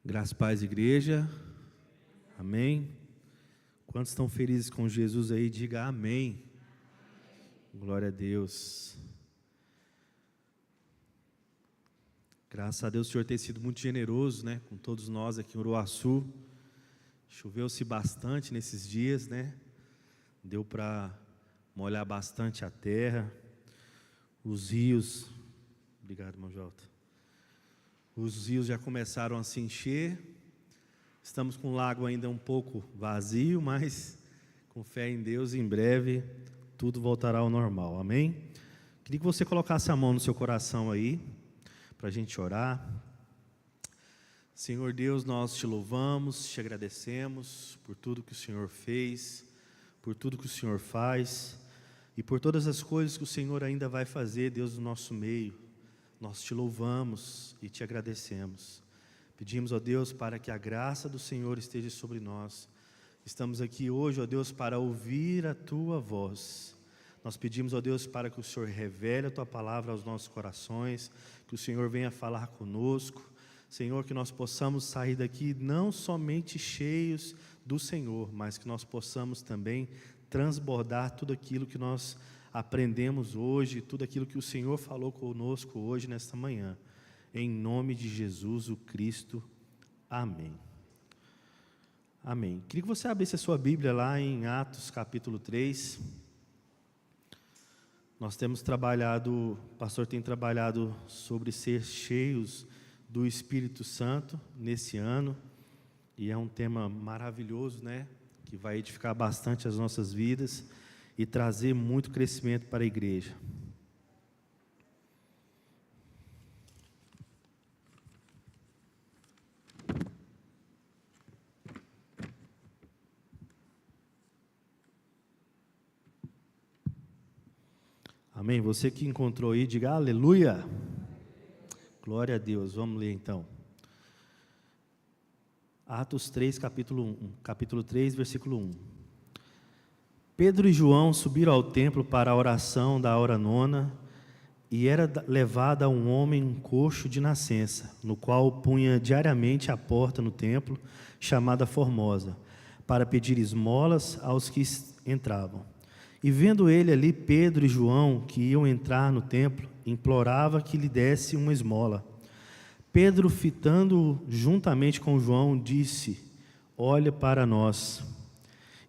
Graças e paz, igreja. Amém. Quantos estão felizes com Jesus aí? Diga amém. Glória a Deus. Graças a Deus o Senhor tem sido muito generoso, né? Com todos nós aqui em Uruaçu. Choveu-se bastante nesses dias, né? Deu para molhar bastante a terra. Os rios, obrigado, irmão Jota. Os rios já começaram a se encher. Estamos com o lago ainda um pouco vazio, mas com fé em Deus, em breve tudo voltará ao normal, amém? Queria que você colocasse a mão no seu coração aí, para a gente orar. Senhor Deus, nós te louvamos, te agradecemos por tudo que o Senhor fez, por tudo que o Senhor faz e por todas as coisas que o Senhor ainda vai fazer, Deus, no nosso meio. Nós te louvamos e te agradecemos. Pedimos, ó Deus, para que a graça do Senhor esteja sobre nós. Estamos aqui hoje, ó Deus, para ouvir a Tua voz. Nós pedimos, ó Deus, para que o Senhor revele a Tua palavra aos nossos corações, que o Senhor venha falar conosco. Senhor, que nós possamos sair daqui não somente cheios do Senhor, mas que nós possamos também transbordar tudo aquilo que nós aprendemos hoje, tudo aquilo que o Senhor falou conosco hoje, nesta manhã. Em nome de Jesus, o Cristo. Amém. Amém. Queria que você abrisse a sua Bíblia lá em Atos capítulo 3. Nós temos trabalhado, o pastor tem trabalhado sobre ser cheios do Espírito Santo nesse ano. E é um tema maravilhoso, né? Que vai edificar bastante as nossas vidas e trazer muito crescimento para a igreja. Amém? Você que encontrou aí, diga aleluia. Glória a Deus. Vamos ler então. Atos 3, capítulo 3, versículo 1. Pedro e João subiram ao templo para a oração da hora nona, e era levado a um homem coxo de nascença, no qual punha diariamente a porta no templo, chamada Formosa, para pedir esmolas aos que entravam. E vendo ele ali Pedro e João, que iam entrar no templo, implorava que lhe desse uma esmola. Pedro, fitando-o juntamente com João, disse: olha para nós.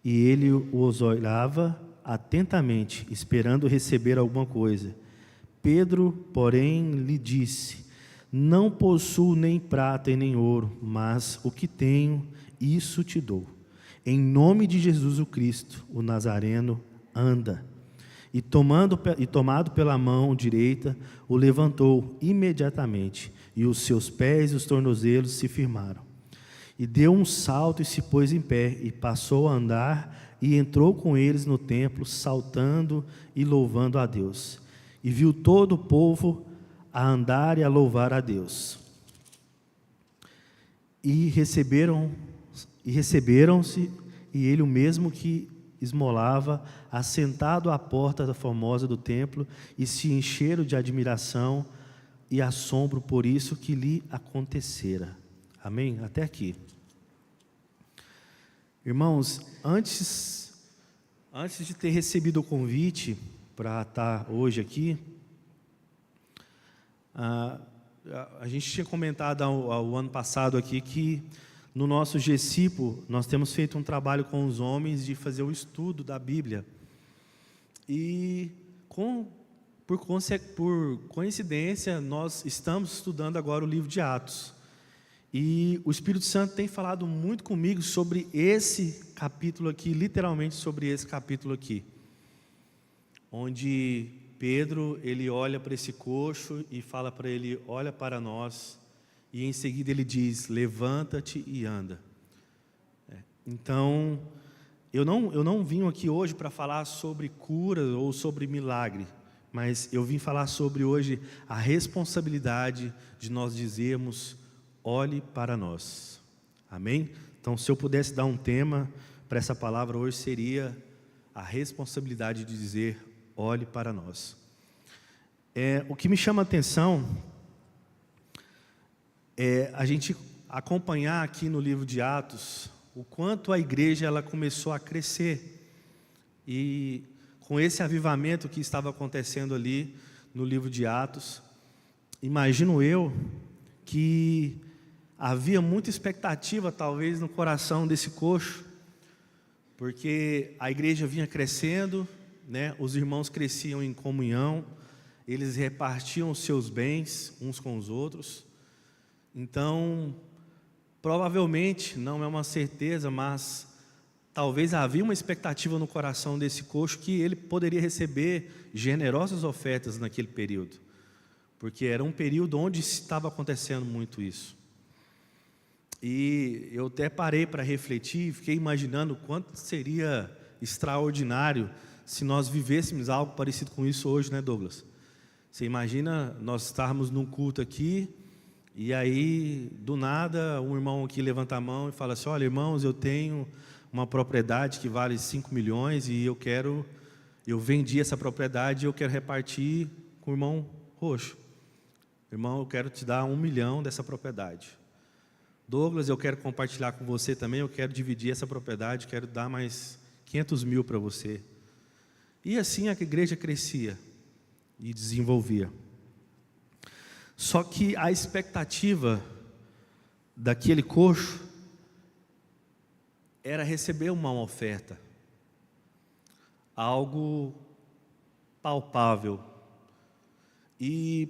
E ele os olhava atentamente, esperando receber alguma coisa. Pedro, porém, lhe disse: não possuo nem prata e nem ouro, mas o que tenho, isso te dou. Em nome de Jesus o Cristo, o Nazareno, anda. E tomado pela mão direita, o levantou imediatamente, e os seus pés e os tornozelos se firmaram. E deu um salto e se pôs em pé, e passou a andar, e entrou com eles no templo, saltando e louvando a Deus. E viu todo o povo a andar e a louvar a Deus. E receberam-se, e ele o mesmo que esmolava, assentado à porta da Formosa do templo, e se encheram de admiração e assombro por isso que lhe acontecera. Amém? Até aqui. Irmãos, antes de ter recebido o convite para estar hoje aqui, a gente tinha comentado ao ano passado aqui que no nosso GECIPO nós temos feito um trabalho com os homens de fazer o estudo da Bíblia. E por coincidência, nós estamos estudando agora o livro de Atos. E o Espírito Santo tem falado muito comigo sobre esse capítulo aqui, literalmente sobre esse capítulo aqui. Onde Pedro, ele olha para esse coxo e fala para ele: olha para nós. E em seguida ele diz: levanta-te e anda. Então, eu não vim aqui hoje para falar sobre cura ou sobre milagre. Mas eu vim falar sobre hoje a responsabilidade de nós dizermos: olhe para nós. Amém? Então, se eu pudesse dar um tema para essa palavra hoje, seria a responsabilidade de dizer: olhe para nós. O que me chama a atenção a gente acompanhar aqui no livro de Atos o quanto a igreja ela começou a crescer. E com esse avivamento que estava acontecendo ali no livro de Atos, imagino eu que havia muita expectativa talvez no coração desse coxo, porque a igreja vinha crescendo, né? Os irmãos cresciam em comunhão, eles repartiam os seus bens uns com os outros. Então, provavelmente, não é uma certeza, mas talvez havia uma expectativa no coração desse coxo que ele poderia receber generosas ofertas naquele período, porque era um período onde estava acontecendo muito isso. E eu até parei para refletir, fiquei imaginando o quanto seria extraordinário se nós vivêssemos algo parecido com isso hoje, né, Douglas? Você imagina nós estarmos num culto aqui, e aí, do nada, um irmão aqui levanta a mão e fala assim: olha, irmãos, eu tenho uma propriedade que vale 5 milhões e eu vendi essa propriedade e eu quero repartir com o irmão Roxo. Irmão, eu quero te dar 1 milhão dessa propriedade. Douglas, eu quero compartilhar com você também, eu quero dividir essa propriedade, quero dar mais 500 mil para você. E assim a igreja crescia e desenvolvia. Só que a expectativa daquele coxo era receber uma oferta, algo palpável. E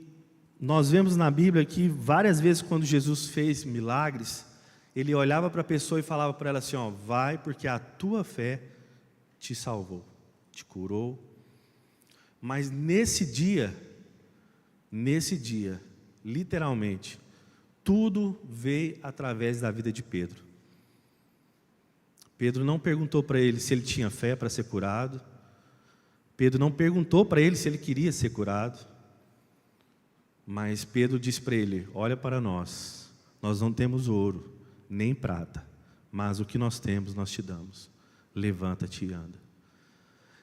nós vemos na Bíblia que várias vezes quando Jesus fez milagres, ele olhava para a pessoa e falava para ela assim: ó, vai, porque a tua fé te salvou, te curou. Mas nesse dia, literalmente, tudo veio através da vida de Pedro. Pedro não perguntou para ele se ele tinha fé para ser curado. Pedro não perguntou para ele se ele queria ser curado. Mas Pedro disse para ele: olha para nós não temos ouro, nem prata, mas o que nós temos nós te damos. Levanta-te e anda.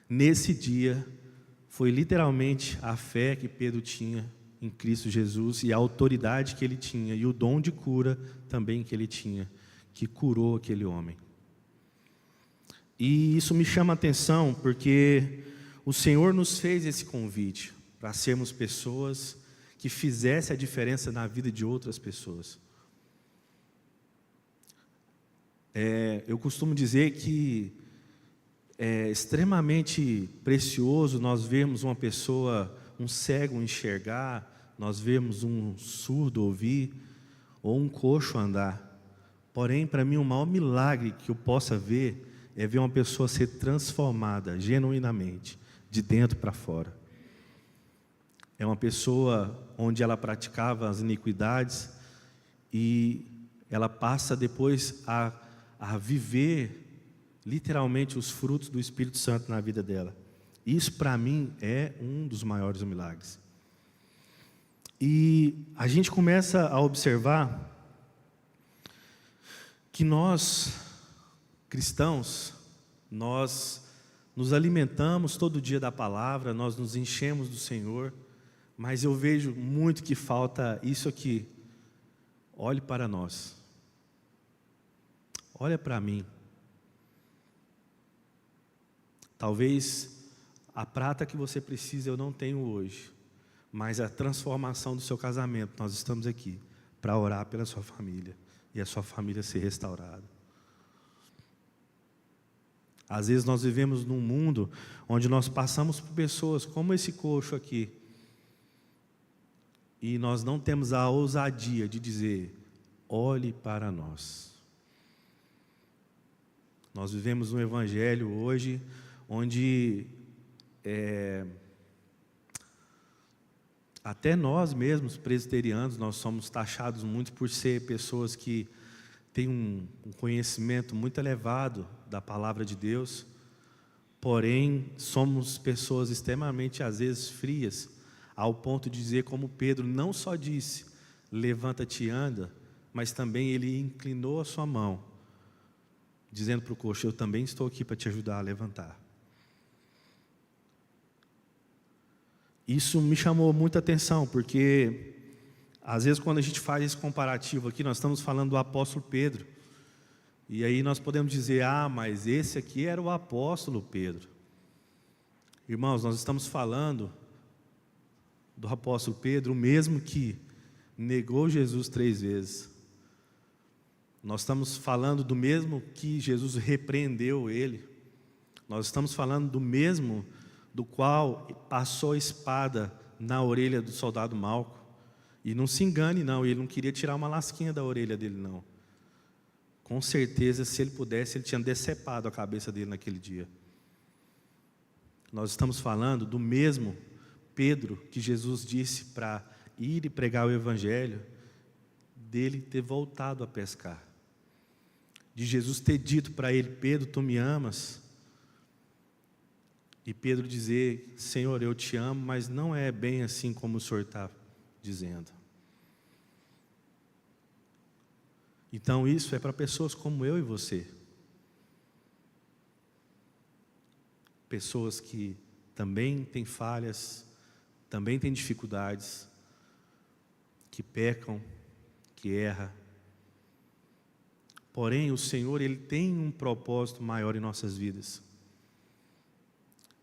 Nesse dia, foi literalmente a fé que Pedro tinha em Cristo Jesus e a autoridade que ele tinha e o dom de cura também que ele tinha, que curou aquele homem. E isso me chama a atenção porque o Senhor nos fez esse convite para sermos pessoas que fizessem a diferença na vida de outras pessoas. Eu costumo dizer que é extremamente precioso nós vermos uma pessoa, um cego enxergar, nós vermos um surdo ouvir, ou um coxo andar. Porém, para mim, o maior milagre que eu possa ver é ver uma pessoa ser transformada genuinamente, de dentro para fora. É uma pessoa onde ela praticava as iniquidades e ela passa depois a viver literalmente os frutos do Espírito Santo na vida dela. Isso para mim é um dos maiores milagres. E a gente começa a observar que nós, cristãos, nós nos alimentamos todo dia da palavra, nós nos enchemos do Senhor, mas eu vejo muito que falta isso aqui. Olhe para nós. Olha para mim. Talvez a prata que você precisa eu não tenho hoje, mas a transformação do seu casamento, nós estamos aqui para orar pela sua família e a sua família ser restaurada. Às vezes nós vivemos num mundo onde nós passamos por pessoas como esse coxo aqui, e nós não temos a ousadia de dizer: olhe para nós. Nós vivemos um evangelho hoje onde até nós mesmos, presbiterianos, nós somos taxados muito por ser pessoas que têm um conhecimento muito elevado da palavra de Deus, porém somos pessoas extremamente, às vezes, frias, ao ponto de dizer como Pedro não só disse: levanta-te e anda, mas também ele inclinou a sua mão, dizendo para o coxo: eu também estou aqui para te ajudar a levantar. Isso me chamou muita atenção, porque Às vezes, quando a gente faz esse comparativo aqui, nós estamos falando do apóstolo Pedro. E aí nós podemos dizer, mas esse aqui era o apóstolo Pedro. Irmãos, nós estamos falando do apóstolo Pedro, o mesmo que negou Jesus 3 vezes. Nós estamos falando do mesmo que Jesus repreendeu ele. Nós estamos falando do mesmo do qual passou a espada na orelha do soldado Malco. E não se engane não, ele não queria tirar uma lasquinha da orelha dele não. Com certeza, se ele pudesse, ele tinha decepado a cabeça dele naquele dia. Nós estamos falando do mesmo Pedro que Jesus disse para ir e pregar o evangelho, dele ter voltado a pescar. De Jesus ter dito para ele, Pedro, tu me amas? E Pedro dizer, Senhor, eu te amo, mas não é bem assim como o Senhor está dizendo. Então isso é para pessoas como eu e você. Pessoas que também têm falhas, também têm dificuldades, que pecam, que erram. Porém, o Senhor, Ele tem um propósito maior em nossas vidas.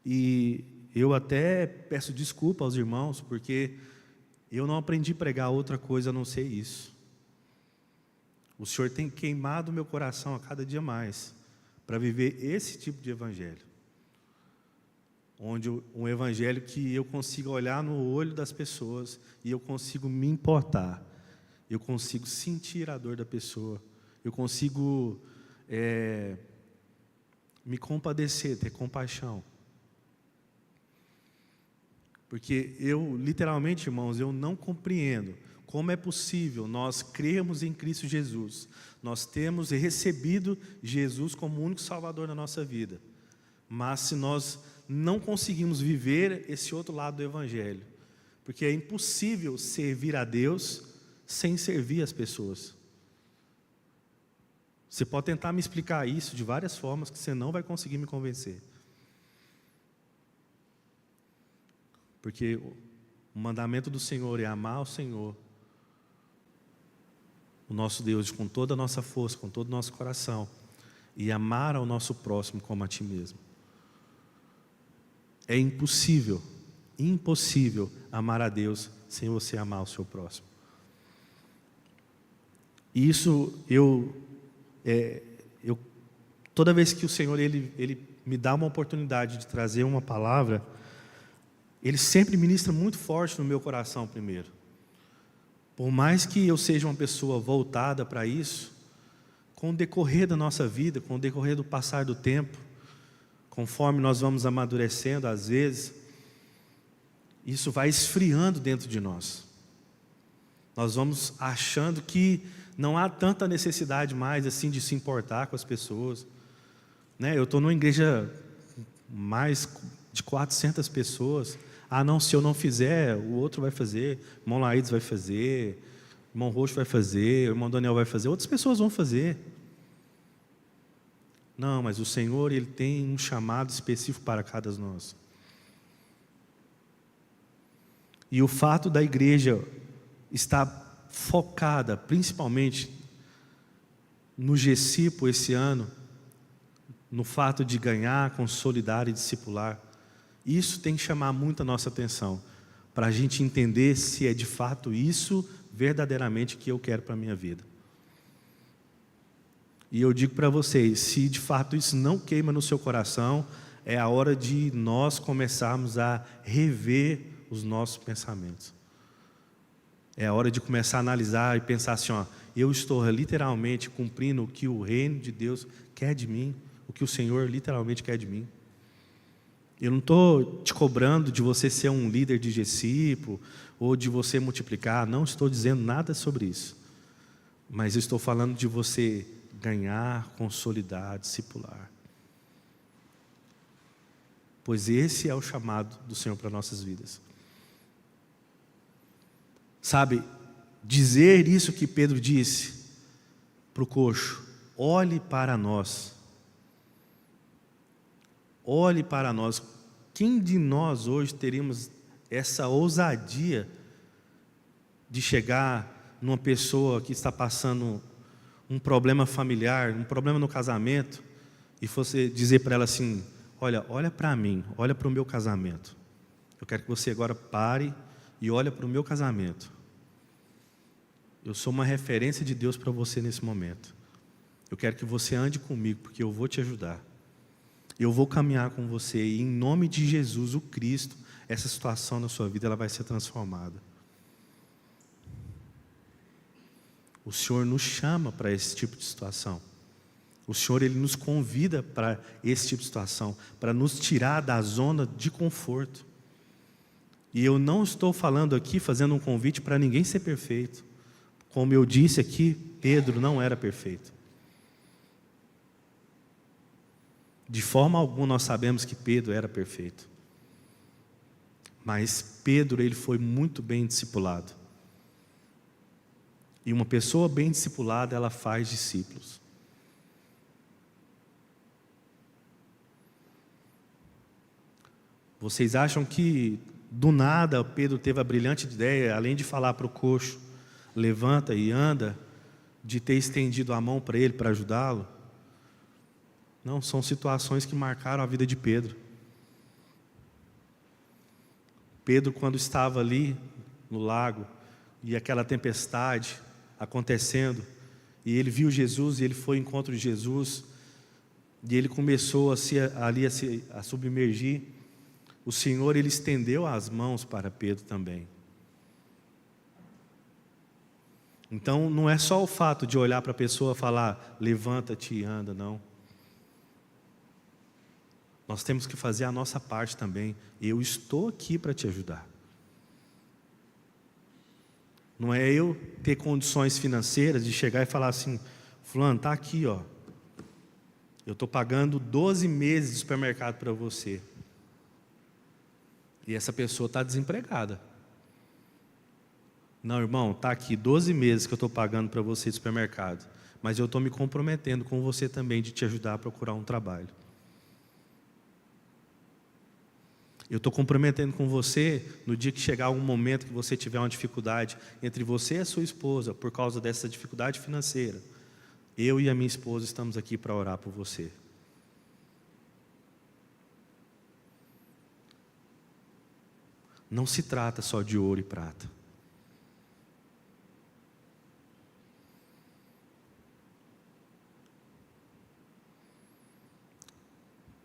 E eu até peço desculpa aos irmãos, porque eu não aprendi a pregar outra coisa a não ser isso. O Senhor tem queimado o meu coração a cada dia mais, para viver esse tipo de evangelho. Onde um evangelho que eu consigo olhar no olho das pessoas, e eu consigo me importar, eu consigo sentir a dor da pessoa, eu consigo me compadecer, ter compaixão. Porque eu, literalmente, irmãos, eu não compreendo como é possível nós crermos em Cristo Jesus, nós temos recebido Jesus como o único Salvador na nossa vida, mas se nós não conseguimos viver esse outro lado do Evangelho, porque é impossível servir a Deus sem servir as pessoas. Você pode tentar me explicar isso de várias formas, que você não vai conseguir me convencer. Porque o mandamento do Senhor é amar o Senhor, o nosso Deus, com toda a nossa força, com todo o nosso coração, e amar ao nosso próximo como a ti mesmo. É impossível amar a Deus sem você amar o seu próximo. E isso toda vez que o Senhor ele me dá uma oportunidade de trazer uma palavra, Ele sempre ministra muito forte no meu coração primeiro. Por mais que eu seja uma pessoa voltada para isso, com o decorrer da nossa vida, com o decorrer do passar do tempo, conforme nós vamos amadurecendo, às vezes, isso vai esfriando dentro de nós. Nós vamos achando que não há tanta necessidade mais assim de se importar com as pessoas. Eu estou numa igreja mais de 400 pessoas. Não, se eu não fizer, o outro vai fazer, o irmão Laídes vai fazer, o irmão Roxo vai fazer, o irmão Daniel vai fazer, outras pessoas vão fazer. Não, mas o Senhor, Ele tem um chamado específico para cada um de nós. E o fato da igreja estar focada, principalmente no GECIPO esse ano, no fato de ganhar, consolidar e discipular, isso tem que chamar muito a nossa atenção, para a gente entender se é de fato isso verdadeiramente que eu quero para a minha vida. E eu digo para vocês, se de fato isso não queima no seu coração, é a hora de nós começarmos a rever os nossos pensamentos. É a hora de começar a analisar e pensar assim, eu estou literalmente cumprindo o que o reino de Deus quer de mim, o que o Senhor literalmente quer de mim. Eu não estou te cobrando de você ser um líder de GECIPO, ou de você multiplicar, não estou dizendo nada sobre isso. Mas eu estou falando de você ganhar, consolidar, discipular. Pois esse é o chamado do Senhor para nossas vidas. Sabe, dizer isso que Pedro disse para o coxo, olhe para nós. Olhe para nós. Quem de nós hoje teríamos essa ousadia de chegar numa pessoa que está passando um problema familiar, um problema no casamento, e você dizer para ela assim: olha para mim, olha para o meu casamento. Eu quero que você agora pare e olhe para o meu casamento. Eu sou uma referência de Deus para você nesse momento. Eu quero que você ande comigo, porque eu vou te ajudar. Eu vou caminhar com você, e em nome de Jesus, o Cristo, essa situação na sua vida ela vai ser transformada. O Senhor nos chama para esse tipo de situação. O Senhor, Ele nos convida para esse tipo de situação, para nos tirar da zona de conforto. E eu não estou falando aqui, fazendo um convite para ninguém ser perfeito. Como eu disse aqui, Pedro não era perfeito. De forma alguma nós sabemos que Pedro era perfeito. Mas Pedro, ele foi muito bem discipulado. E uma pessoa bem discipulada, ela faz discípulos. Vocês acham que do nada Pedro teve a brilhante ideia, além de falar para o coxo, levanta e anda, de ter estendido a mão para ele para ajudá-lo? Não, são situações que marcaram a vida de Pedro. Pedro, quando estava ali no lago, e aquela tempestade acontecendo, e ele viu Jesus, e ele foi ao encontro de Jesus, e ele começou a submergir. O Senhor, Ele estendeu as mãos para Pedro também. Então, não é só o fato de olhar para a pessoa e falar, levanta-te e anda, não. Nós temos que fazer a nossa parte também. Eu estou aqui para te ajudar. Não é eu ter condições financeiras de chegar e falar assim, fulano, está aqui, ó. Eu estou pagando 12 meses de supermercado para você. E essa pessoa está desempregada. Não, irmão, está aqui 12 meses que eu estou pagando para você de supermercado. Mas eu estou me comprometendo com você também de te ajudar a procurar um trabalho. Eu estou comprometendo com você no dia que chegar um momento que você tiver uma dificuldade entre você e a sua esposa por causa dessa dificuldade financeira. Eu e a minha esposa estamos aqui para orar por você. Não se trata só de ouro e prata.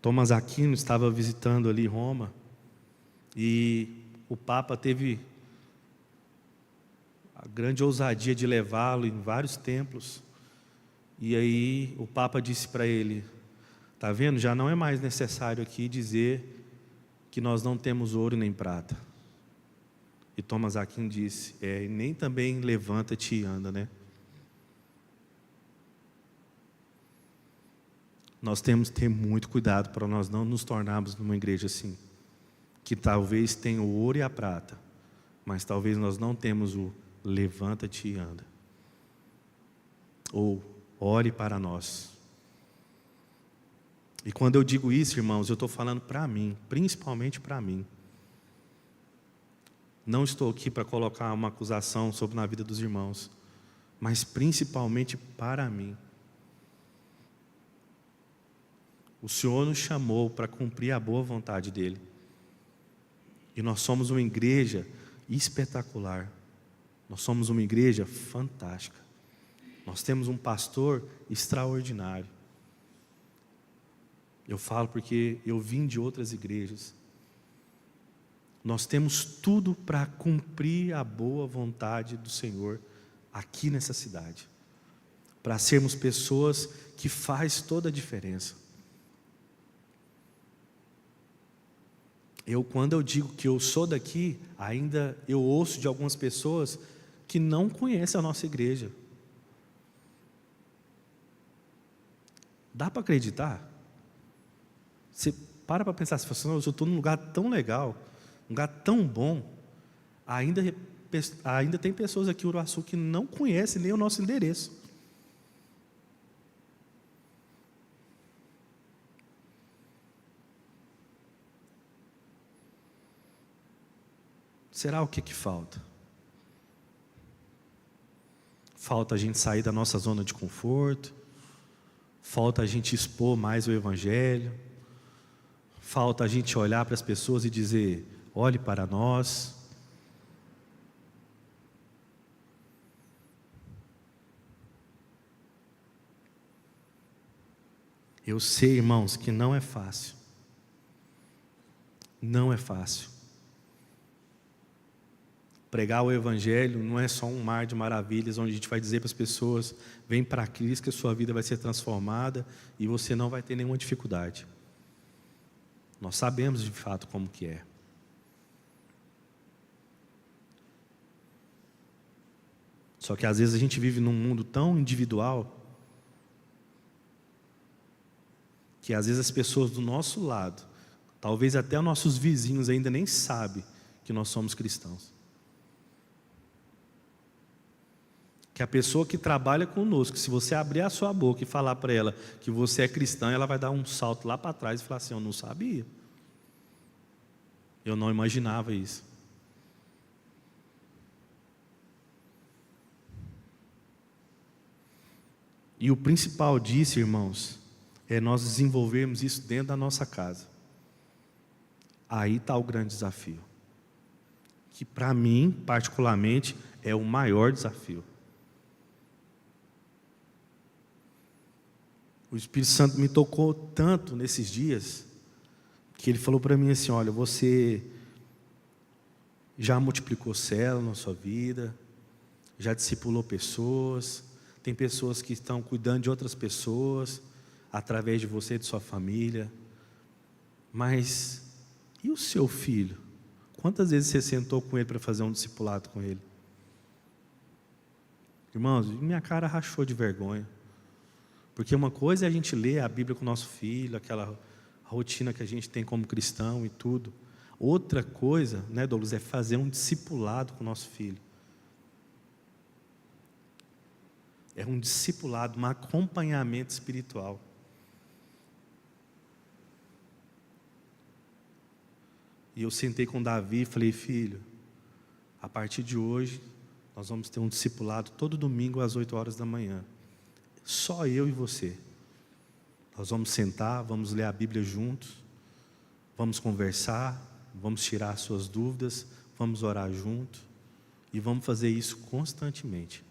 Thomas Aquino estava visitando ali Roma e o Papa teve a grande ousadia de levá-lo em vários templos. E aí o Papa disse para ele, está vendo, já não é mais necessário aqui dizer que nós não temos ouro nem prata. E Thomas Aquino disse, nem também levanta-te e anda, né? Nós temos que ter muito cuidado para nós não nos tornarmos numa igreja assim, que talvez tenha o ouro e a prata, mas talvez nós não temos o levanta-te e anda. Ou ore para nós. E quando eu digo isso, irmãos, eu estou falando para mim, principalmente para mim. Não estou aqui para colocar uma acusação sobre na vida dos irmãos, mas principalmente para mim. O Senhor nos chamou para cumprir a boa vontade dEle. E nós somos uma igreja espetacular. Nós somos uma igreja fantástica. Nós temos um pastor extraordinário. Eu falo porque eu vim de outras igrejas. Nós temos tudo para cumprir a boa vontade do Senhor aqui nessa cidade. Para sermos pessoas que faz toda a diferença. Quando eu digo que eu sou daqui, ainda eu ouço de algumas pessoas que não conhecem a nossa igreja. Dá para acreditar? Você para pensar, se assim, eu estou num lugar tão legal, um lugar tão bom, ainda tem pessoas aqui em Uruaçu que não conhecem nem o nosso endereço. Será o que falta? falta a gente sair da nossa zona de conforto, falta a gente expor mais o Evangelho, falta a gente olhar para as pessoas e dizer: olhe para nós. Eu sei, irmãos, que não é fácil. Não é fácil. Pregar o Evangelho não é só um mar de maravilhas, onde a gente vai dizer para as pessoas: vem para Cristo que a sua vida vai ser transformada e você não vai ter nenhuma dificuldade. Nós sabemos de fato como que é. Só que às vezes a gente vive num mundo tão individual, que às vezes as pessoas do nosso lado, talvez até os nossos vizinhos ainda nem sabem que nós somos cristãos. Que a pessoa que trabalha conosco, se você abrir a sua boca e falar para ela que você é cristã, ela vai dar um salto lá para trás e falar assim: eu não sabia. Eu não imaginava isso. E o principal disso, irmãos, é nós desenvolvermos isso dentro da nossa casa. Aí está o grande desafio. Que para mim, particularmente, é o maior desafio. O Espírito Santo me tocou tanto nesses dias, que ele falou para mim assim: olha, você já multiplicou célula na sua vida, já discipulou pessoas, tem pessoas que estão cuidando de outras pessoas, através de você e de sua família, mas e o seu filho? Quantas vezes você sentou com ele para fazer um discipulado com ele? Irmãos, minha cara rachou de vergonha. Porque uma coisa é a gente ler a Bíblia com o nosso filho, aquela rotina que a gente tem como cristão e tudo. Outra coisa, né, Douglas, é fazer um discipulado com o nosso filho. É um discipulado, um acompanhamento espiritual. E eu sentei com Davi e falei: filho, a partir de hoje, nós vamos ter um discipulado todo domingo às 8 horas da manhã. Só eu e você. Nós vamos sentar, vamos ler a Bíblia juntos, vamos conversar, vamos tirar as suas dúvidas, vamos orar juntos, e vamos fazer isso constantemente.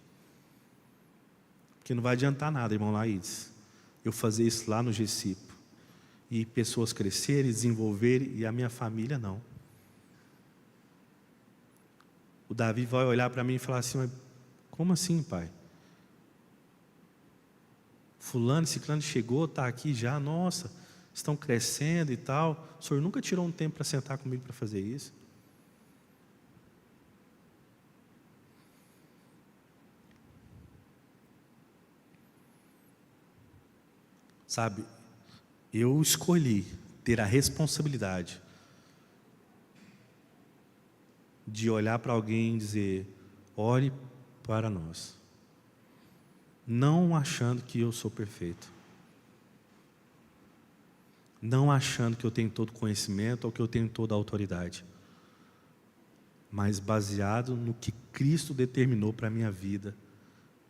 Porque não vai adiantar nada, irmão Laídes, eu fazer isso lá no Gecipo, e pessoas crescerem, desenvolverem, e a minha família não. O Davi vai olhar para mim e falar assim: mas como assim, pai? Fulano, ciclano chegou, está aqui já, nossa, estão crescendo e tal. O senhor nunca tirou um tempo para sentar comigo para fazer isso? Sabe, eu escolhi ter a responsabilidade de olhar para alguém e dizer: ore para nós. Não achando que eu sou perfeito. Não achando que eu tenho todo conhecimento ou que eu tenho toda a autoridade. Mas baseado no que Cristo determinou para a minha vida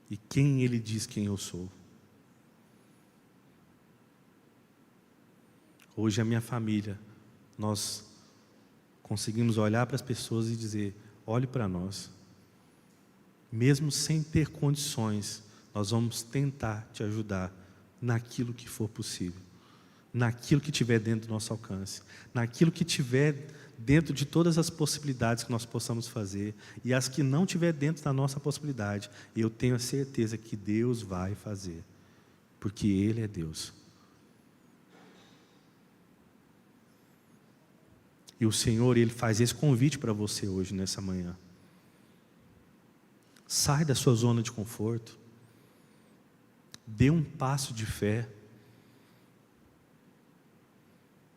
e quem Ele diz quem eu sou. Hoje a minha família, nós conseguimos olhar para as pessoas e dizer: olhe para nós. Mesmo sem ter condições, nós vamos tentar te ajudar naquilo que for possível, naquilo que tiver dentro do nosso alcance, naquilo que tiver dentro de todas as possibilidades que nós possamos fazer, e as que não tiver dentro da nossa possibilidade, eu tenho a certeza que Deus vai fazer, porque Ele é Deus. E o Senhor, Ele faz esse convite para você hoje, nessa manhã. Sai da sua zona de conforto. Dê um passo de fé.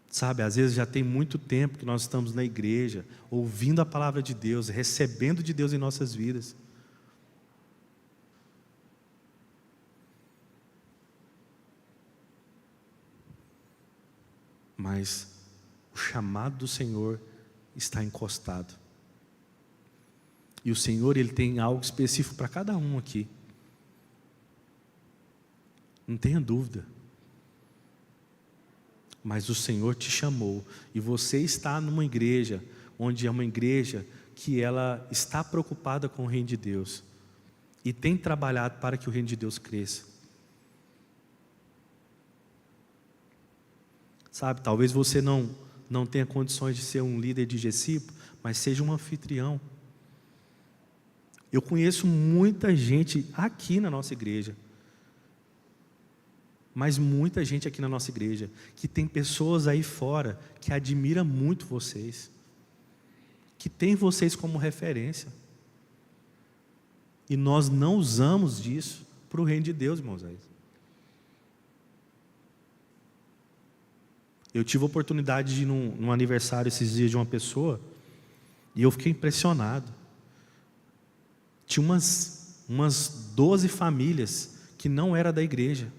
Sabe, às vezes já tem muito tempo que nós estamos na igreja, ouvindo a palavra de Deus, recebendo de Deus em nossas vidas. Mas o chamado do Senhor está encostado. E o Senhor, Ele tem algo específico para cada um aqui. Não tenha dúvida. Mas o Senhor te chamou, e você está numa igreja, onde é uma igreja que ela está preocupada com o reino de Deus, e tem trabalhado para que o reino de Deus cresça. Sabe, talvez você não tenha condições de ser um líder de GCIP, mas seja um anfitrião. Eu conheço muita gente aqui na nossa igreja, mas muita gente aqui na nossa igreja, que tem pessoas aí fora, que admira muito vocês, que tem vocês como referência, e nós não usamos disso para o reino de Deus, irmãos. Eu tive a oportunidade de ir num aniversário esses dias de uma pessoa, e eu fiquei impressionado. Tinha umas 12 famílias que não eram da igreja.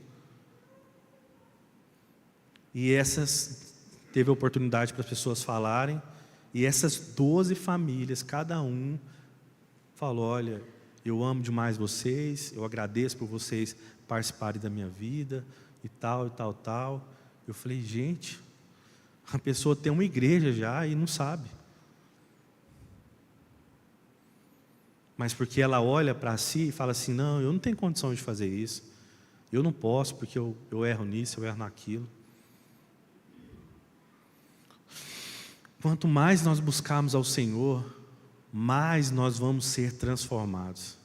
E essas, teve a oportunidade para as pessoas falarem, e essas 12 famílias, cada um falou: olha, eu amo demais vocês, eu agradeço por vocês participarem da minha vida, e tal, e tal, tal. Eu falei: gente, a pessoa tem uma igreja já e não sabe. Mas porque ela olha para si e fala assim: não, eu não tenho condição de fazer isso, eu não posso porque eu erro nisso, eu erro naquilo. Quanto mais nós buscarmos ao Senhor, mais nós vamos ser transformados.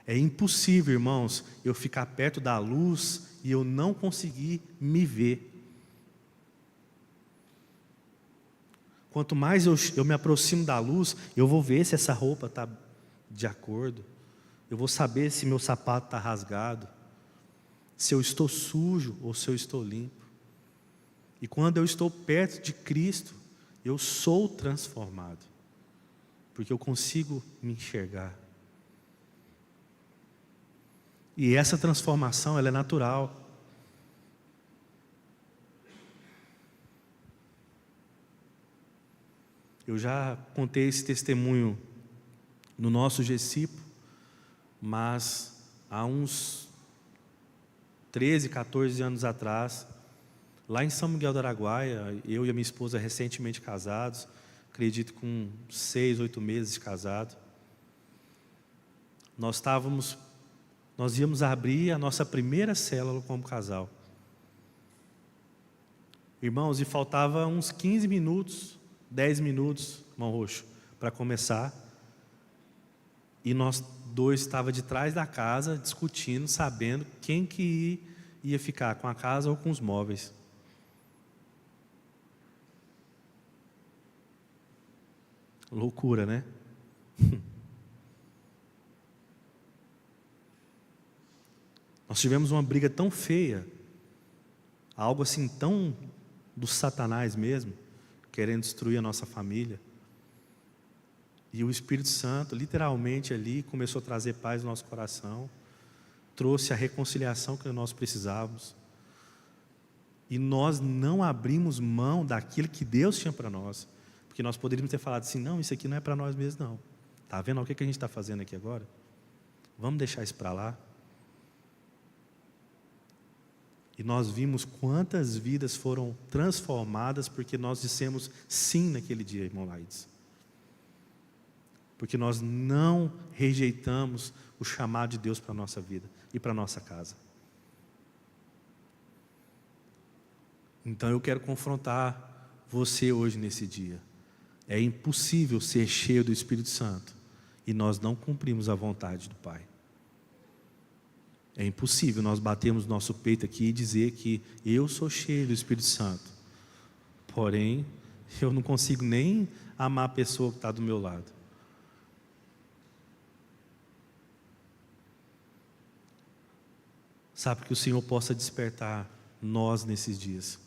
É impossível, irmãos, eu ficar perto da luz e eu não conseguir me ver. Quanto mais eu me aproximo da luz, eu vou ver se essa roupa está de acordo, eu vou saber se meu sapato está rasgado, se eu estou sujo ou se eu estou limpo. E quando eu estou perto de Cristo, eu sou transformado, porque eu consigo me enxergar. E essa transformação, ela é natural. Eu já contei esse testemunho no nosso GCIP, mas há uns 13, 14 anos atrás, lá em São Miguel do Araguaia, eu e a minha esposa recentemente casados, acredito com 6, 8 meses de casado, nós íamos abrir a nossa primeira célula como casal. Irmãos, e faltava uns 15 minutos, 10 minutos, irmão Roxo, para começar. E nós dois estávamos de trás da casa, discutindo, sabendo quem que ia ficar com a casa ou com os móveis. Loucura, né? Nós tivemos uma briga tão feia, algo assim tão do Satanás mesmo, querendo destruir a nossa família. E o Espírito Santo, literalmente ali, começou a trazer paz no nosso coração, trouxe a reconciliação que nós precisávamos. E nós não abrimos mão daquilo que Deus tinha para nós. Porque nós poderíamos ter falado assim: não, isso aqui não é para nós mesmos não. Está vendo o que a gente está fazendo aqui agora? Vamos deixar isso para lá. E nós vimos quantas vidas foram transformadas porque nós dissemos sim naquele dia, irmão Laides. Porque nós não rejeitamos o chamado de Deus para a nossa vida e para a nossa casa. Então eu quero confrontar você hoje nesse dia. É impossível ser cheio do Espírito Santo e nós não cumprimos a vontade do Pai. É impossível nós batermos nosso peito aqui e dizer que eu sou cheio do Espírito Santo, porém eu não consigo nem amar a pessoa que está do meu lado. Sabe, que o Senhor possa despertar nós nesses dias.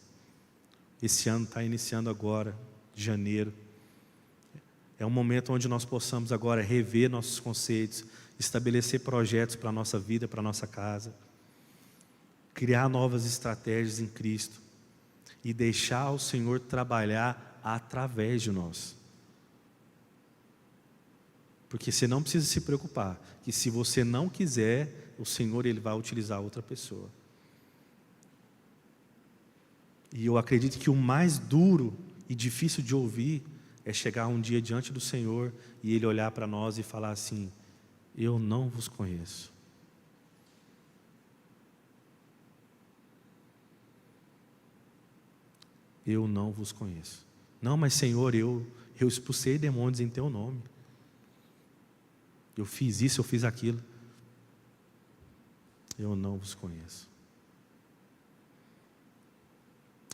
Esse ano está iniciando agora, de janeiro. É um momento onde nós possamos agora rever nossos conceitos, estabelecer projetos para a nossa vida, para a nossa casa, criar novas estratégias em Cristo e deixar o Senhor trabalhar através de nós. Porque você não precisa se preocupar, que se você não quiser, o Senhor ele vai utilizar outra pessoa. E eu acredito que o mais duro e difícil de ouvir é chegar um dia diante do Senhor e Ele olhar para nós e falar assim: eu não vos conheço. Eu não vos conheço. Não, mas Senhor, eu expulsei demônios em Teu nome. Eu fiz isso, eu fiz aquilo. Eu não vos conheço.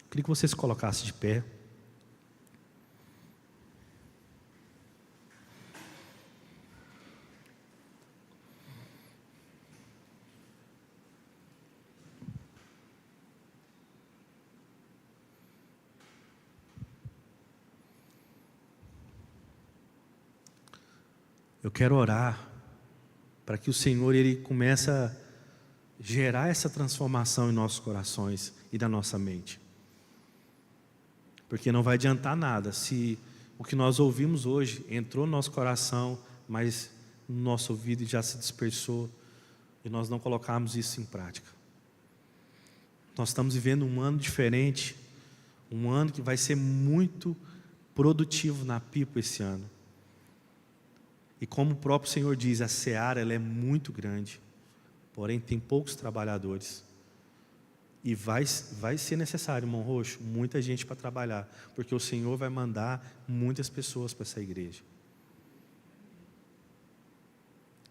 Queria que você se colocasse de pé. Eu quero orar para que o Senhor Ele comece a gerar essa transformação em nossos corações e na nossa mente. Porque não vai adiantar nada se o que nós ouvimos hoje entrou no nosso coração, mas no nosso ouvido já se dispersou e nós não colocarmos isso em prática. Nós estamos vivendo um ano diferente, um ano que vai ser muito produtivo na Pipo esse ano. E como o próprio Senhor diz, a seara ela é muito grande, porém tem poucos trabalhadores. E vai ser necessário, irmão Roxo, muita gente para trabalhar, porque o Senhor vai mandar muitas pessoas para essa igreja.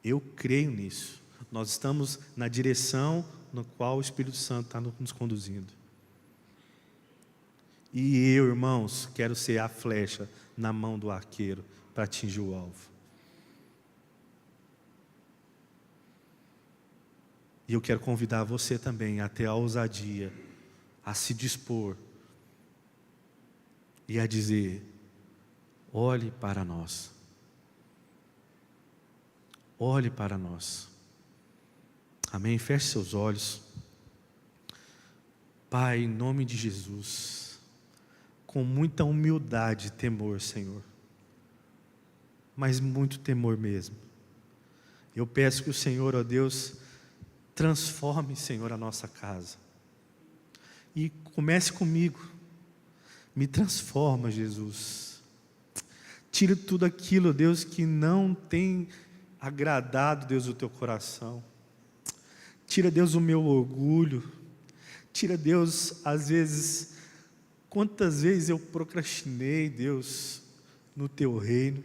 Eu creio nisso. Nós estamos na direção na qual o Espírito Santo está nos conduzindo. E eu, irmãos, quero ser a flecha na mão do arqueiro para atingir o alvo. E eu quero convidar você também a ter a ousadia, a se dispor e a dizer: olhe para nós. Olhe para nós. Amém? Feche seus olhos. Pai, em nome de Jesus, com muita humildade e temor, Senhor, mas muito temor mesmo, eu peço que o Senhor, ó Deus, transforme, Senhor, a nossa casa. E comece comigo. Me transforma, Jesus. Tira tudo aquilo, Deus, que não tem agradado, Deus, o Teu coração. Tira, Deus, o meu orgulho. Tira, Deus, às vezes, quantas vezes eu procrastinei, Deus, no Teu reino.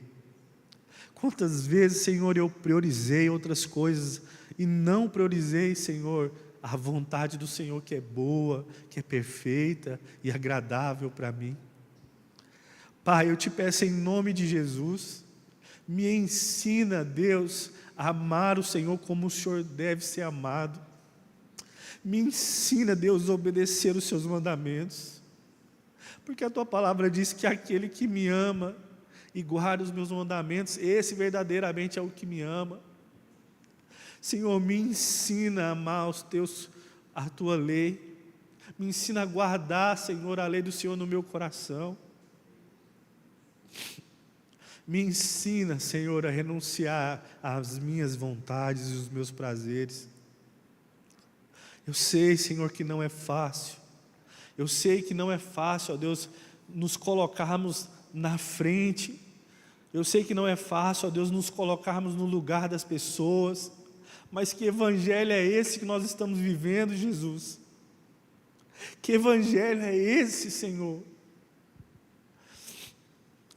Quantas vezes, Senhor, eu priorizei outras coisas e não priorizei, Senhor, a vontade do Senhor que é boa, que é perfeita e agradável para mim. Pai, eu te peço em nome de Jesus, me ensina, Deus, a amar o Senhor como o Senhor deve ser amado. Me ensina, Deus, a obedecer os seus mandamentos, porque a Tua palavra diz que aquele que me ama e guarda os meus mandamentos, esse verdadeiramente é o que me ama. Senhor, me ensina a amar a Tua lei, me ensina a guardar, Senhor, a lei do Senhor no meu coração. Me ensina, Senhor, a renunciar às minhas vontades e os meus prazeres. Eu sei, Senhor, que não é fácil. Eu sei que não é fácil, ó Deus, nos colocarmos na frente. Eu sei que não é fácil, ó Deus, nos colocarmos no lugar das pessoas. Mas que evangelho é esse que nós estamos vivendo, Jesus? Que evangelho é esse, Senhor?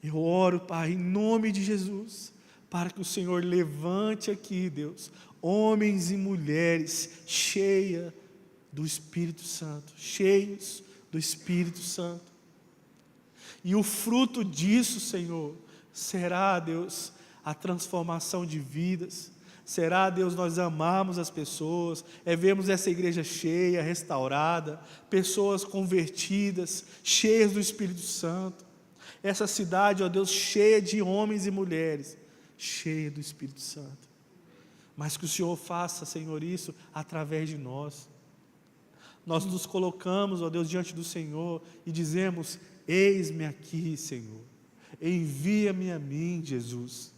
Eu oro, Pai, em nome de Jesus, para que o Senhor levante aqui, Deus, homens e mulheres cheios do Espírito Santo, cheios do Espírito Santo. E o fruto disso, Senhor, será, Deus, a transformação de vidas. Será, Deus, nós amamos as pessoas, vemos essa igreja cheia, restaurada, pessoas convertidas, cheias do Espírito Santo. Essa cidade, ó Deus, cheia de homens e mulheres, cheia do Espírito Santo. Mas que o Senhor faça, Senhor, isso através de nós. Nós nos colocamos, ó Deus, diante do Senhor e dizemos: eis-me aqui, Senhor, envia-me a mim, Jesus.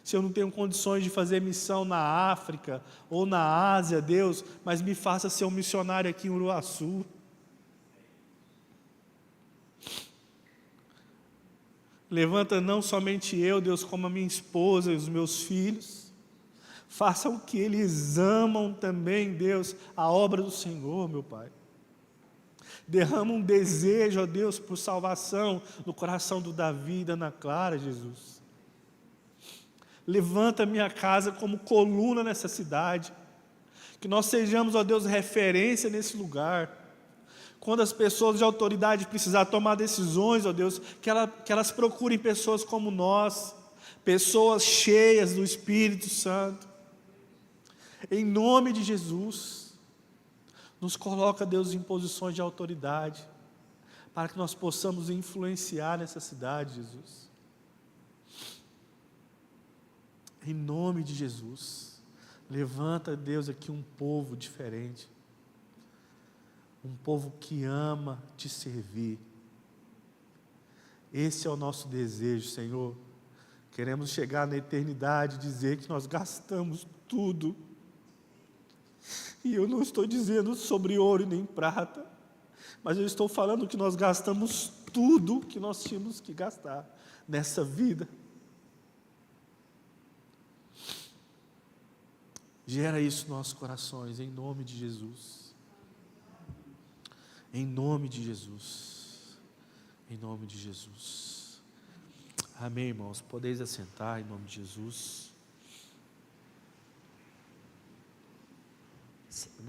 Se eu não tenho condições de fazer missão na África ou na Ásia, Deus, mas me faça ser um missionário aqui em Uruaçu. Levanta não somente eu, Deus, como a minha esposa e os meus filhos. Faça o que eles amam também, Deus, a obra do Senhor, meu Pai. Derrama um desejo, ó Deus, por salvação no coração do Davi e da Ana Clara, Jesus. Levanta a minha casa como coluna nessa cidade. Que nós sejamos, ó Deus, referência nesse lugar. Quando as pessoas de autoridade precisar tomar decisões, ó Deus, que elas procurem pessoas como nós, pessoas cheias do Espírito Santo. Em nome de Jesus, nos coloca, Deus, em posições de autoridade, para que nós possamos influenciar nessa cidade, Jesus. Em nome de Jesus, levanta, Deus, aqui um povo diferente, um povo que ama te servir. Esse é o nosso desejo, Senhor. Queremos chegar na eternidade e dizer que nós gastamos tudo. E eu não estou dizendo sobre ouro nem prata, mas eu estou falando que nós gastamos tudo que nós tínhamos que gastar nessa vida. Gera isso nos nossos corações, em nome de Jesus. Em nome de Jesus. Em nome de Jesus. Amém, irmãos. Podeis assentar em nome de Jesus.